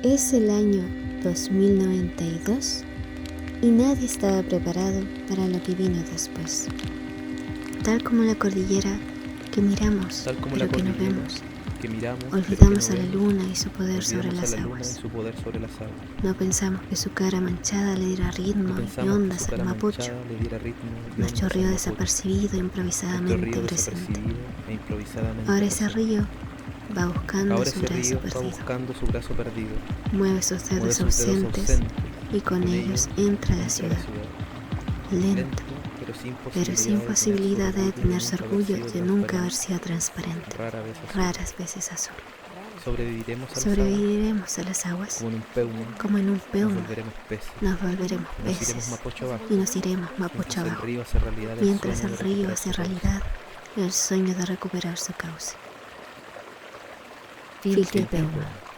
Es el año 2092 y nadie estaba preparado para lo que vino después. Tal como la cordillera que miramos, pero que no vemos. Olvidamos a la luna y su poder sobre las aguas. No pensamos que su cara manchada le diera ritmo y ondas al mapocho. Nos chorrió desapercibido e improvisadamente presente. Ahora ese río va buscando su brazo perdido. Mueve sus dedos ausentes y con ellos entra a la ciudad. Lento, pero sin posibilidad de detener su orgullo de nunca haber sido transparente, raras veces azul. Sobreviviremos a las aguas, como en un PEWMA. Nos volveremos peces y nos iremos mapocho abajo, mientras el río hace realidad el sueño de recuperar su cauce. FILLKE PEWMA.